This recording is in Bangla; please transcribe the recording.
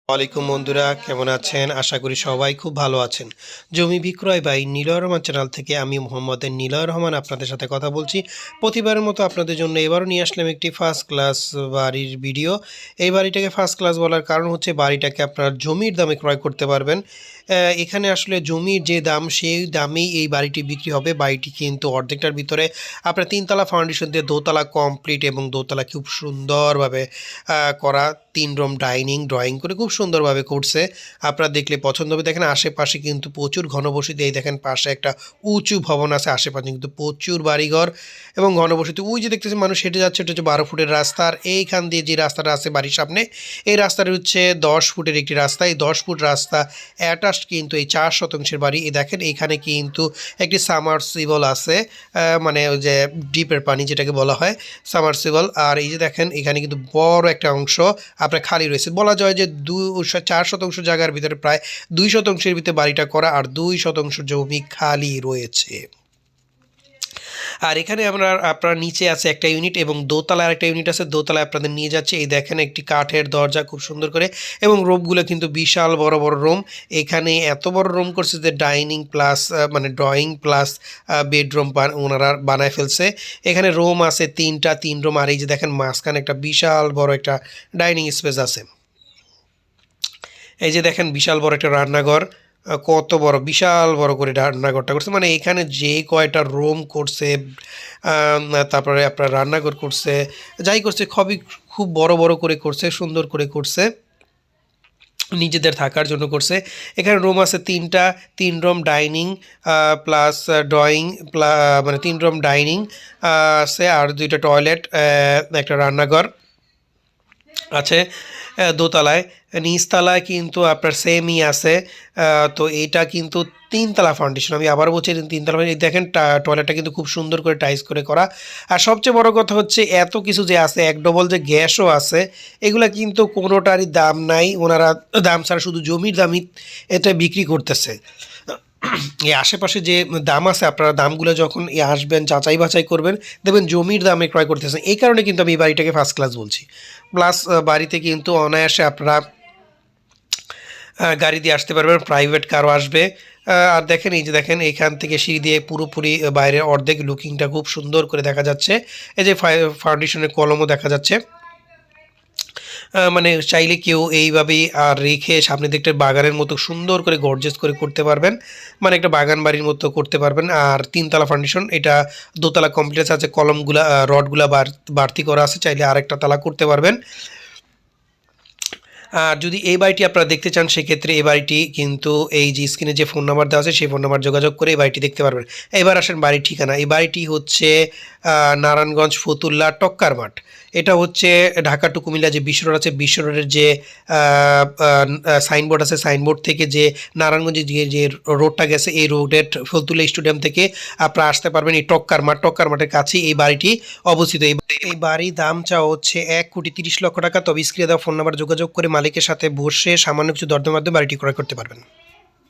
ওয়ালাইকুম বন্ধুরা, কেমন আছেন? আশা করি সবাই খুব ভালো আছেন। জমি বিক্রয় বাই নিলয় রহমান চ্যানেল থেকে আমি মোহাম্মদ নিলয় রহমান আপনাদের সাথে কথা বলছি। প্রতিবারের মতো আপনাদের জন্য এবারও নিয়ে আসলাম একটি ফার্স্ট ক্লাস বাড়ির ভিডিও। এই বাড়িটাকে ফার্স্ট ক্লাস বলার কারণ হচ্ছে বাড়িটাকে আপনার জমির দামে ক্রয় করতে পারবেন। এখানে আসলে জমির যে দাম সেই দামেই এই বাড়িটি বিক্রি হবে। বাড়িটি কিন্তু অর্ধেকটার ভিতরে আপনার তিনতলা ফাউন্ডেশন দিয়ে দোতলা কমপ্লিট এবং দোতলা খুব সুন্দরভাবে করা, 3 রুম ডাইনিং ড্রয়িং করে খুব সুন্দরভাবে করছে। আপনারা দেখলে পছন্দ হবে। দেখেন আশেপাশে কিন্তু প্রচুর ঘনবসতি। এই দেখেন পাশে একটা উঁচু ভবন আছে, আশেপাশে কিন্তু প্রচুর বাড়িঘর এবং ঘনবসতি। ওই যে দেখতেছেন মানুষ হেঁটে যাচ্ছে, এটা হচ্ছে 12 ফুটের রাস্তা। আর এইখান দিয়ে যে রাস্তাটা আছে বাড়ির সামনে, এই রাস্তাটা হচ্ছে 10 ফুটের একটি রাস্তা। এই 10 ফুট রাস্তা অ্যাটাচড কিন্তু এই 4 শতাংশের বাড়ি। এই দেখেন এইখানে কিন্তু একটি সামারসিবল আছে, মানে ওই যে ডিপের পানি যেটাকে বলা হয় সামারসিবল। আর এই যে দেখেন এখানে কিন্তু বড় একটা অংশ আপনার খালি রয়েছে। বলা যায় যে 4 শতাংশ জায়গার ভিতরে প্রায় 2 শতাংশের ভিতরে বাড়িটা করা আর 2 শতাংশ জমি খালি রয়েছে। আর এখানে আপনার নিচে আছে একটা ইউনিট এবং দোতলায় একটা ইউনিট আছে। দোতলায় আপনাদের নিয়ে যাচ্ছে। এই দেখেন একটি কাঠের দরজা খুব সুন্দর করে, এবং রুমগুলো কিন্তু বিশাল বড় বড় রুম। এখানে এত বড় রুম করছে যে ডাইনিং প্লাস মানে ড্রয়িং প্লাস বেডরুম ওনারা বানায় ফেলছে। এখানে রুম আছে 3টা, 3 রুম। আর এই যে দেখেন মাঝখানে একটা বিশাল বড় একটা ডাইনিং স্পেস আছে। এই যে দেখেন বিশাল বড় একটা রান্নাঘর, কত বড় বিশাল বড় করে রান্নাঘরটা করছে। মানে এখানে যে কয়টা রুম করছে, তারপরে আপনার রান্নাঘর করছে, যাই করছে খুব বড় বড় করে করছে, সুন্দর করে করছে, নিজেদের থাকার জন্য করছে। এখানে রুম আছে 3টা, 3 রুম ডাইনিং প্লাস ড্রয়িং মানে 3 রুম ডাইনিং আছে, আর 2টা টয়লেট, একটা রান্নাঘর আছে দোতলায়। নিচতলায় কিন্তু আপনার সেমই আছে। তো এইটা কিন্তু 3তলা ফাউন্ডেশন। আমি আবার বলছি 3তলা। দেখেন টয়লেটটা কিন্তু খুব সুন্দর করে টাইলস করে করা। আর সবচেয়ে বড় কথা হচ্ছে এত কিছু যে আছে, 1 ডবল যে গ্যাসও আছে, এগুলা কিন্তু কোনোটারই দাম নাই। ওনারা দাম ছাড়া শুধু জমির দামই এটা বিক্রি করতেছে। এই আশেপাশে যে দাম আছে, আপনারা দামগুলো যখন আসবেন যাচাই বাছাই করবেন, দেখবেন জমির দামে ক্রয় করতেছেন। এই কারণে কিন্তু আমি এই বাড়িটাকে ফার্স্ট ক্লাস বলছি। প্লাস বাড়িতে কিন্তু অনায়াসে আপনারা গাড়ি দিয়ে আসতে পারবেন, প্রাইভেট কারও আসবে। আর দেখেন এই যে দেখেন এইখান থেকে সিঁড়ি দিয়ে পুরোপুরি বাইরের অর্ধেক লুকিংটা খুব সুন্দর করে দেখা যাচ্ছে। এই যে ফাউন্ডেশনের কলমও দেখা যাচ্ছে। মানে চাইলে কেউ এইভাবেই আর রেখে সামনে দিকটা বাগানের মতো সুন্দর করে গর্জেস করে করতে পারবেন, মানে একটা বাগান বাড়ির মতো করতে পারবেন। আর 3তলা ফাউন্ডেশন, এটা দোতলা কমপ্লেক্স আছে, কলমগুলা রডগুলা বাড়তি করা আছে, চাইলে আরেকটা তালা করতে পারবেন। আর যদি এই বাড়িটি আপনারা দেখতে চান, সেক্ষেত্রে এই বাড়িটি কিন্তু এই যে স্ক্রিনে যে ফোন নাম্বার দেওয়া আছে সেই ফোন নাম্বার যোগাযোগ করে এই বাড়িটি দেখতে পারবেন। এবার আসেন বাড়ির ঠিকানা। এই বাড়িটি হচ্ছে নারায়ণগঞ্জ ফতুল্লা টক্কার মাঠ। এটা হচ্ছে ঢাকা টু কুমিল্লা যে বিশ্ব রোড আছে, বিশ্ব রোডের যে সাইনবোর্ড আছে, সাইনবোর্ড থেকে যে নারায়ণগঞ্জে যে রোডটা গেছে, এই রোডের ফতুল্লা স্টেডিয়াম থেকে আপনারা আসতে পারবেন। এই টক্কার মাঠের কাছেই এই বাড়িটি অবস্থিত। এই বাড়ির দাম চাওয়া হচ্ছে 1,30,00,000 টাকা। তবে স্ক্রিনে দেওয়া ফোন নাম্বার যোগাযোগ করে মালিকের সাথে বসে সামান্য কিছু দরদামের মাধ্যমে বাড়িটি ক্রয় করতে পারবেন।